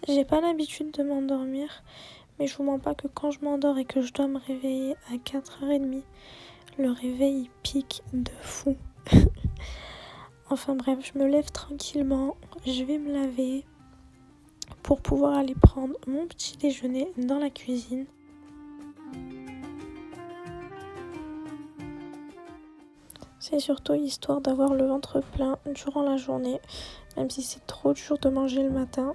J'ai pas l'habitude de m'endormir, mais je vous mens pas que quand je m'endors et que je dois me réveiller à 4h30, le réveil il pique de fou. Enfin bref, je me lève tranquillement, je vais me laver pour pouvoir aller prendre mon petit déjeuner dans la cuisine. C'est surtout histoire d'avoir le ventre plein durant la journée, même si c'est trop dur de manger le matin.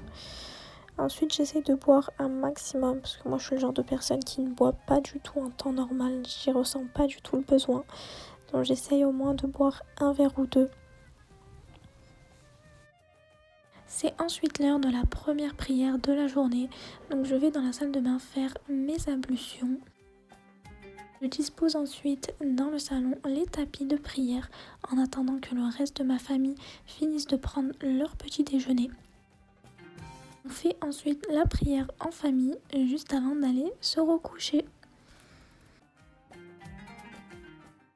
Ensuite, j'essaye de boire un maximum, parce que moi je suis le genre de personne qui ne boit pas du tout en temps normal, j'y ressens pas du tout le besoin. Donc j'essaye au moins de boire un verre ou deux. C'est ensuite l'heure de la première prière de la journée, donc je vais dans la salle de bain faire mes ablutions. Je dispose ensuite dans le salon les tapis de prière en attendant que le reste de ma famille finisse de prendre leur petit déjeuner. On fait ensuite la prière en famille juste avant d'aller se recoucher.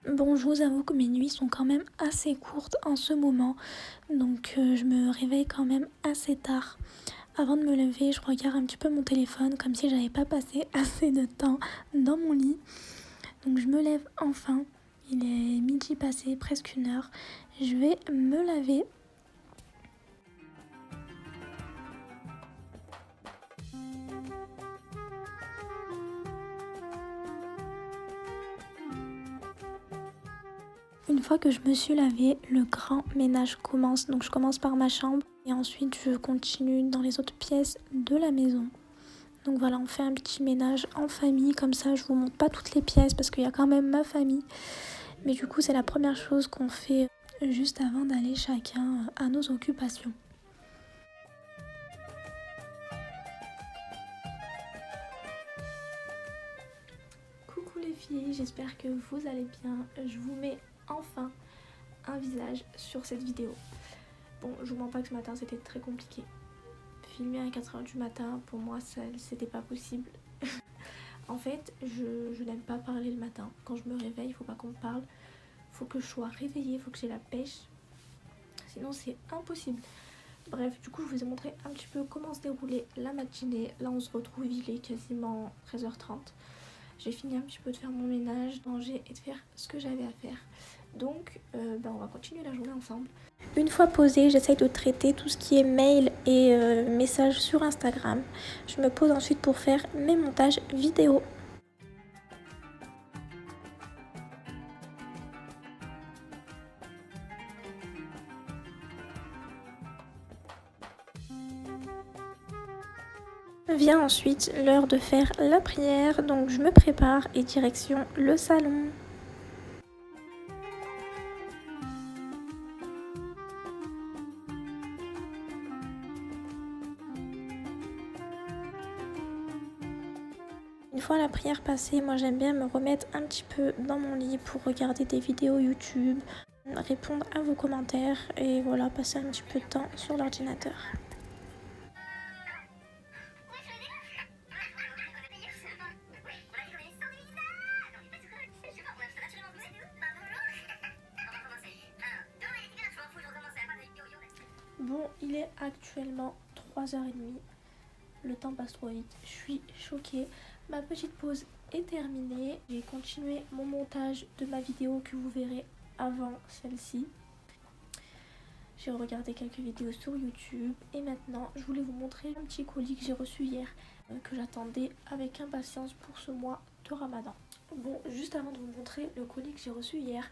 Bon, je vous avoue que mes nuits sont quand même assez courtes en ce moment, donc je me réveille quand même assez tard. Avant de me lever, je regarde un petit peu mon téléphone comme si j'avais pas passé assez de temps dans mon lit. Donc je me lève enfin, il est midi passé, presque 1h. Je vais me laver. Une fois que je me suis lavée, le grand ménage commence. Donc je commence par ma chambre et ensuite je continue dans les autres pièces de la maison. Donc voilà, on fait un petit ménage en famille, comme ça je vous montre pas toutes les pièces parce qu'il y a quand même ma famille. Mais du coup c'est la première chose qu'on fait juste avant d'aller chacun à nos occupations. Coucou les filles, j'espère que vous allez bien. Je vous mets enfin un visage sur cette vidéo. Bon, je vous mens pas que ce matin c'était très compliqué. Filmer à 4h du matin, pour moi c'était pas possible. En fait, je n'aime pas parler le matin. Quand je me réveille, il faut pas qu'on me parle. Faut que je sois réveillée, faut que j'ai la pêche. Sinon c'est impossible. Bref, du coup je vous ai montré un petit peu comment se déroulait la matinée. Là on se retrouve, il est quasiment 13h30. J'ai fini un petit peu de faire mon ménage, de manger et de faire ce que j'avais à faire. Donc on va continuer la journée ensemble. Une fois posée, j'essaye de traiter tout ce qui est mail et messages sur Instagram. Je me pose ensuite pour faire mes montages vidéo. Vient ensuite l'heure de faire la prière, donc je me prépare et direction le salon. Une fois la prière passée, moi j'aime bien me remettre un petit peu dans mon lit pour regarder des vidéos YouTube, répondre à vos commentaires et voilà, passer un petit peu de temps sur l'ordinateur. Bon, il est actuellement 3h30. Le temps passe trop vite. Je suis choquée. Ma petite pause est terminée. J'ai continué mon montage de ma vidéo que vous verrez avant celle-ci. J'ai regardé quelques vidéos sur YouTube. Et maintenant, je voulais vous montrer un petit colis que j'ai reçu hier. Que j'attendais avec impatience pour ce mois de Ramadan. Bon, juste avant de vous montrer le colis que j'ai reçu hier,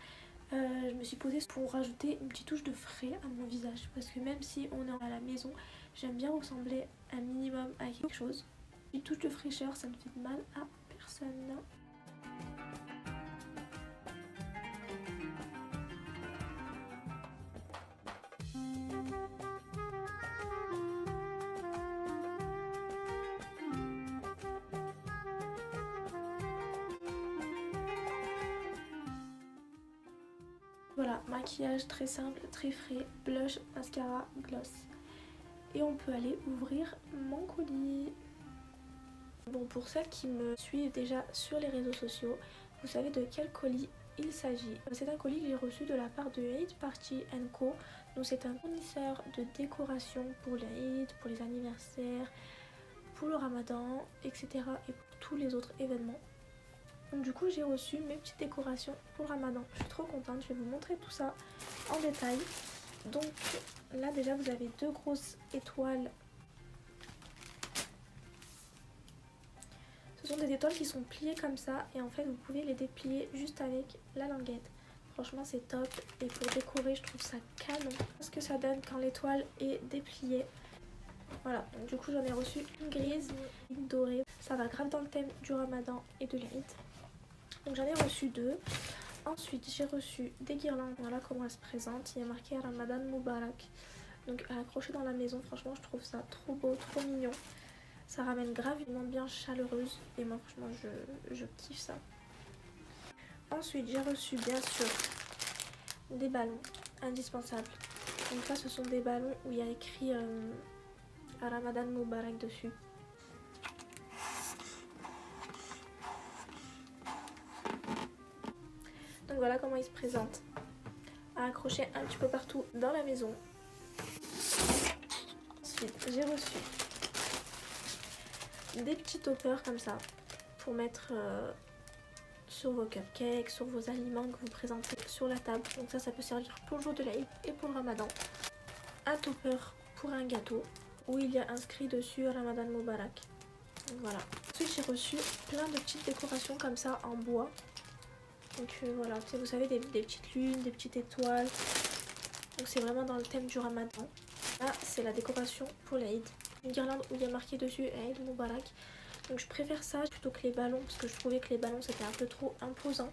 je me suis posée pour rajouter une petite touche de frais à mon visage parce que même si on est à la maison, j'aime bien ressembler un minimum à quelque chose. Une touche de fraîcheur, ça ne fait de mal à personne. Voilà, maquillage très simple, très frais, blush, mascara, gloss. Et on peut aller ouvrir mon colis. Bon, pour celles qui me suivent déjà sur les réseaux sociaux, vous savez de quel colis il s'agit, c'est un colis que j'ai reçu de la part de Eid Party Co. Donc c'est un fournisseur de décoration pour les Eid, pour les anniversaires, pour le Ramadan, etc. et pour tous les autres événements. Donc du coup j'ai reçu mes petites décorations pour le Ramadan. Je suis trop contente, je vais vous montrer tout ça en détail. Donc là déjà vous avez deux grosses étoiles. Ce sont des étoiles qui sont pliées comme ça et en fait vous pouvez les déplier juste avec la languette. Franchement c'est top et pour décorer je trouve ça canon. Ce que ça donne quand l'étoile est dépliée. Voilà, donc du coup j'en ai reçu une grise, une dorée. Ça va grave dans le thème du Ramadan et de l'Aïd. Donc j'en ai reçu deux. Ensuite j'ai reçu des guirlandes. Voilà comment elles se présentent. Il y a marqué Ramadan Mubarak. Donc à accrocher dans la maison, franchement je trouve ça trop beau, trop mignon. Ça ramène grave une ambiance chaleureuse et moi franchement je kiffe ça. Ensuite j'ai reçu bien sûr des ballons indispensables. Donc ça ce sont des ballons où il y a écrit Ramadan Mubarak dessus. Donc voilà comment ils se présentent. À accrocher un petit peu partout dans la maison. Ensuite j'ai reçu des petits toppers comme ça pour mettre sur vos cupcakes, sur vos aliments que vous présentez sur la table. Donc ça peut servir pour le jour de l'Aïd et pour le Ramadan. Un topper pour un gâteau où il y a inscrit dessus Ramadan Mubarak. Donc voilà. Ensuite j'ai reçu plein de petites décorations comme ça en bois. Donc voilà, vous savez des petites lunes, des petites étoiles. Donc c'est vraiment dans le thème du Ramadan. Là c'est la décoration pour l'Aïd. Une guirlande où il y a marqué dessus Aïd Mubarak. Donc je préfère ça plutôt que les ballons parce que je trouvais que les ballons c'était un peu trop imposant.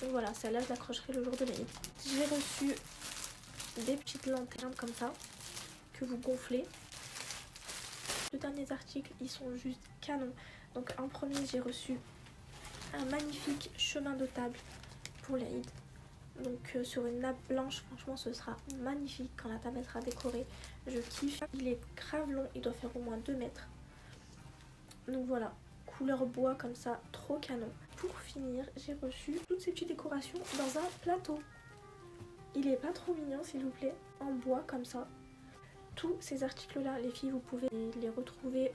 Donc voilà, celle-là je l'accrocherai le jour de l'Aïd. J'ai reçu des petites lanternes comme ça que vous gonflez. Les derniers articles ils sont juste canons. Donc en premier j'ai reçu un magnifique chemin de table pour l'Aïd. Donc sur une nappe blanche, franchement ce sera magnifique quand la table sera décorée. Je kiffe. Il est grave long, il doit faire au moins 2 mètres. Donc voilà, couleur bois comme ça, trop canon. Pour finir, j'ai reçu toutes ces petites décorations dans un plateau. Il est pas trop mignon s'il vous plaît, en bois comme ça. Tous ces articles là, les filles, vous pouvez les retrouver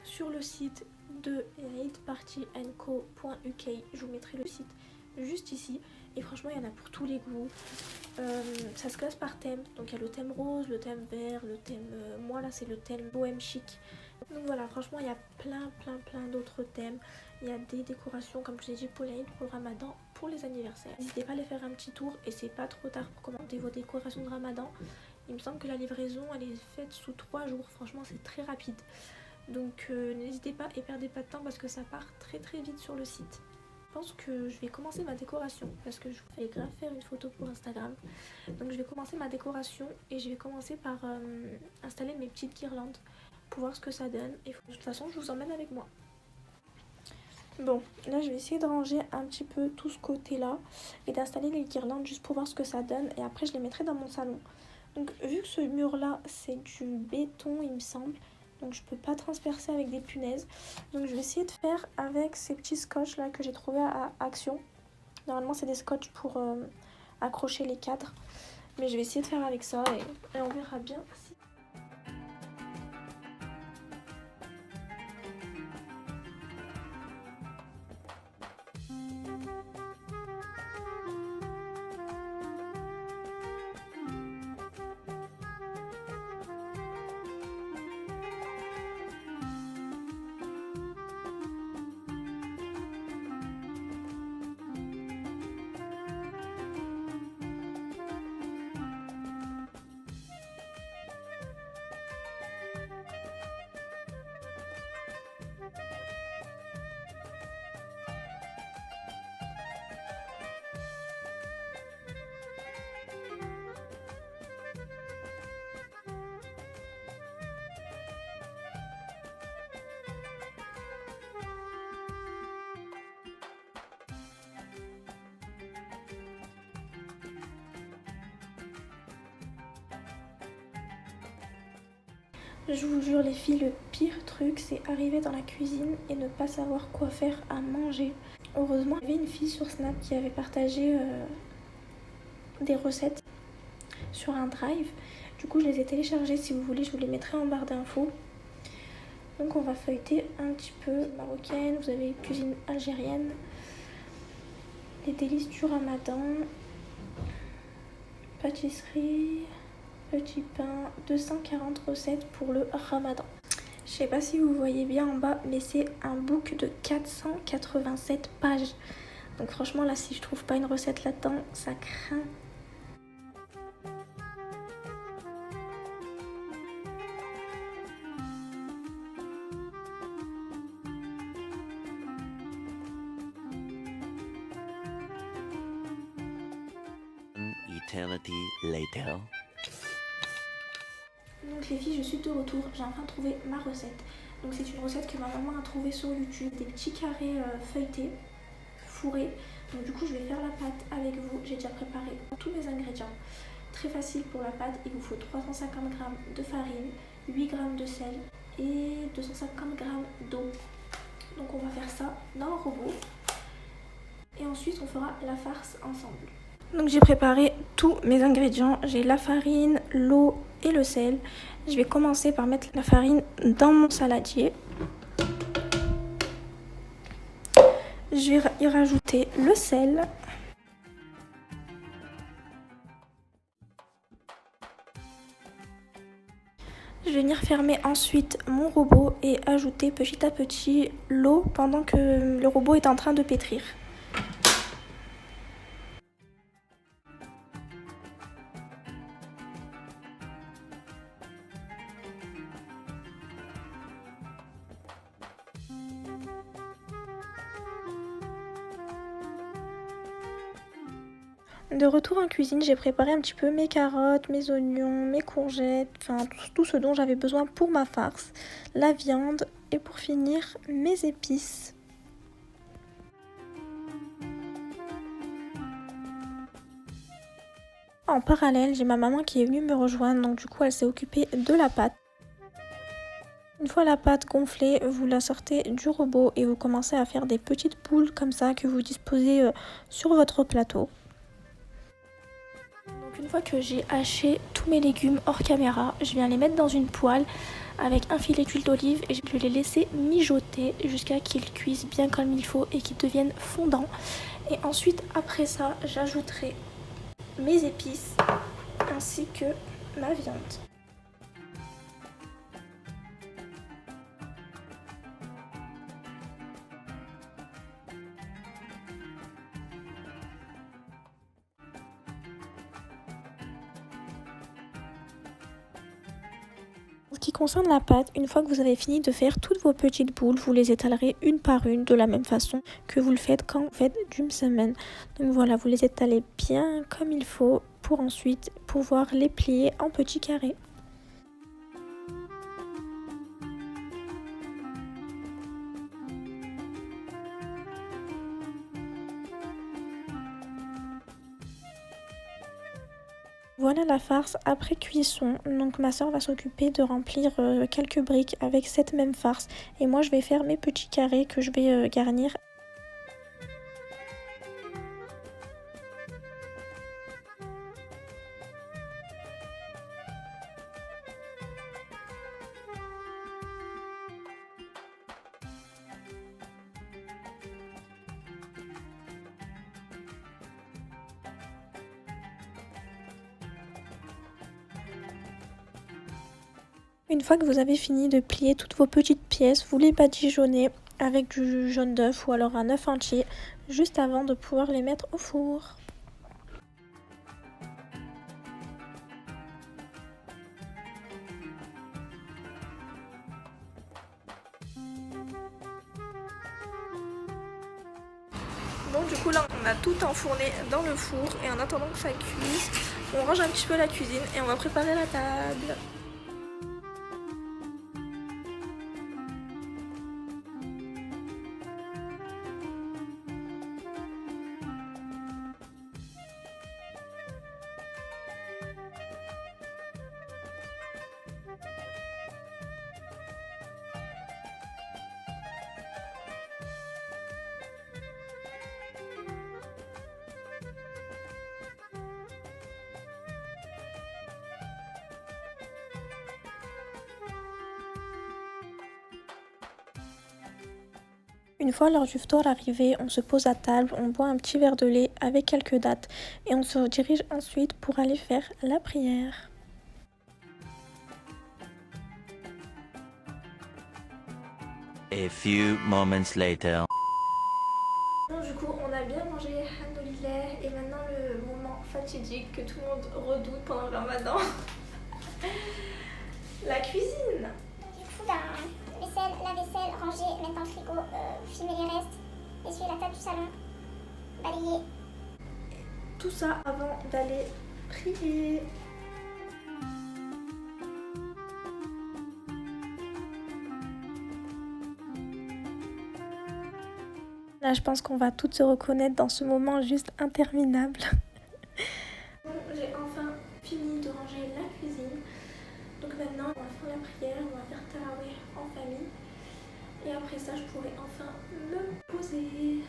sur le site de eidpartyandco.uk. Je vous mettrai le site juste ici. Et franchement, il y en a pour tous les goûts. Ça se classe par thème. Donc il y a le thème rose, le thème vert, le thème... moi là, c'est le thème bohème chic. Donc voilà, franchement, il y a plein d'autres thèmes. Il y a des décorations, comme je vous ai dit, pour l'Aïd, pour le Ramadan, pour les anniversaires. N'hésitez pas à aller faire un petit tour. Et c'est pas trop tard pour commander vos décorations de Ramadan. Il me semble que la livraison, elle est faite sous 3 jours. Franchement, c'est très rapide. Donc n'hésitez pas et perdez pas de temps parce que ça part très vite sur le site. Je pense que je vais commencer ma décoration parce que je vais grave faire une photo pour Instagram. Donc je vais commencer ma décoration et je vais commencer par installer mes petites guirlandes pour voir ce que ça donne. Et de toute façon, je vous emmène avec moi. Bon, là je vais essayer de ranger un petit peu tout ce côté-là et d'installer les guirlandes juste pour voir ce que ça donne. Et après, je les mettrai dans mon salon. Donc vu que ce mur-là, c'est du béton, il me semble. Donc je peux pas transpercer avec des punaises. Donc je vais essayer de faire avec ces petits scotch là que j'ai trouvé à Action. Normalement c'est des scotch pour accrocher les cadres. Mais je vais essayer de faire avec ça et on verra bien si... Je vous jure les filles, le pire truc c'est arriver dans la cuisine et ne pas savoir quoi faire à manger. Heureusement, il y avait une fille sur Snap qui avait partagé des recettes sur un drive. Du coup, je les ai téléchargées. Si vous voulez, je vous les mettrai en barre d'infos. Donc on va feuilleter un petit peu marocaine, vous avez cuisine algérienne, les délices du ramadan, pâtisserie, petit pain, 240 recettes pour le ramadan. Je sais pas si vous voyez bien en bas, mais c'est un book de 487 pages. Donc franchement là, si je trouve pas une recette là-dedans, ça craint. Eternity later. Donc les filles, je suis de retour. J'ai enfin trouvé ma recette. Donc c'est une recette que ma maman a trouvée sur YouTube. Des petits carrés feuilletés, fourrés. Donc du coup, je vais faire la pâte avec vous. J'ai déjà préparé tous mes ingrédients. Très facile pour la pâte. Il vous faut 350 g de farine, 8 g de sel et 250 g d'eau. Donc on va faire ça dans le robot. Et ensuite, on fera la farce ensemble. Donc j'ai préparé tous mes ingrédients. J'ai la farine, l'eau et le sel. Je vais commencer par mettre la farine dans mon saladier. Je vais y rajouter le sel. Je vais venir fermer ensuite mon robot et ajouter petit à petit l'eau pendant que le robot est en train de pétrir. De retour en cuisine, j'ai préparé un petit peu mes carottes, mes oignons, mes courgettes, enfin tout ce dont j'avais besoin pour ma farce, la viande et pour finir mes épices. En parallèle, j'ai ma maman qui est venue me rejoindre, donc du coup elle s'est occupée de la pâte. Une fois la pâte gonflée, vous la sortez du robot et vous commencez à faire des petites boules comme ça que vous disposez sur votre plateau. Donc une fois que j'ai haché tous mes légumes hors caméra, je viens les mettre dans une poêle avec un filet d'huile d'olive et je vais les laisser mijoter jusqu'à qu'ils cuisent bien comme il faut et qu'ils deviennent fondants. Et ensuite, après ça, j'ajouterai mes épices ainsi que ma viande. En ce qui concerne la pâte, une fois que vous avez fini de faire toutes vos petites boules, vous les étalerez une par une de la même façon que vous le faites quand vous faites du msemen. Donc voilà, vous les étalez bien comme il faut pour ensuite pouvoir les plier en petits carrés. Voilà la farce après cuisson. Donc ma soeur va s'occuper de remplir quelques briques avec cette même farce. Et moi je vais faire mes petits carrés que je vais garnir. Une fois que vous avez fini de plier toutes vos petites pièces, vous les badigeonnez avec du jaune d'œuf ou alors un œuf entier juste avant de pouvoir les mettre au four. Bon, du coup là on a tout enfourné dans le four et en attendant que ça cuise, on range un petit peu la cuisine et on va préparer la table. Une fois l'heure du ftour arrivée, on se pose à table, on boit un petit verre de lait avec quelques dattes et on se dirige ensuite pour aller faire la prière. A few moments later. Bon, du coup, on a bien mangé, alhamdoulilah, et maintenant le moment fatidique que tout le monde redoute pendant le ramadan. La cuisine. Du coup, la vaisselle, ranger, mettre dans le frigo, filmer les restes, essuyer la table du salon, balayer. Tout ça avant d'aller prier. Là, je pense qu'on va toutes se reconnaître dans ce moment juste interminable. Bon, j'ai enfin fini de ranger la cuisine. Donc maintenant, on va faire la prière, on va faire tarawih en famille. Et après ça, je pourrai enfin me poser.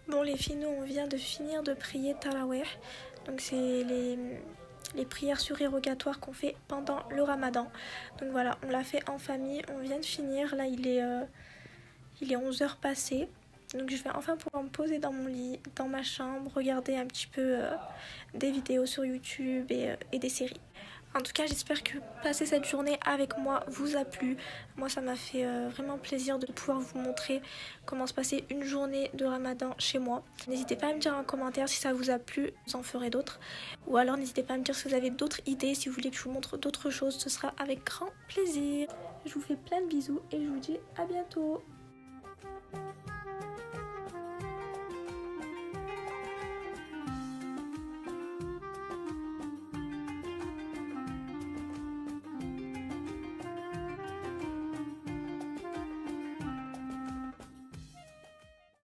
Bon les filles, nous on vient de finir de prier tarawih. Donc c'est les prières surérogatoires qu'on fait pendant le ramadan. Donc voilà, on l'a fait en famille, on vient de finir. Là il est 11h passées. Donc je vais enfin pouvoir me poser dans mon lit, dans ma chambre, regarder un petit peu des vidéos sur YouTube et des séries. En tout cas, j'espère que passer cette journée avec moi vous a plu. Moi, ça m'a fait vraiment plaisir de pouvoir vous montrer comment se passait une journée de ramadan chez moi. N'hésitez pas à me dire en commentaire si ça vous a plu, j'en ferai d'autres. Ou alors n'hésitez pas à me dire si vous avez d'autres idées, si vous voulez que je vous montre d'autres choses, ce sera avec grand plaisir. Je vous fais plein de bisous et je vous dis à bientôt.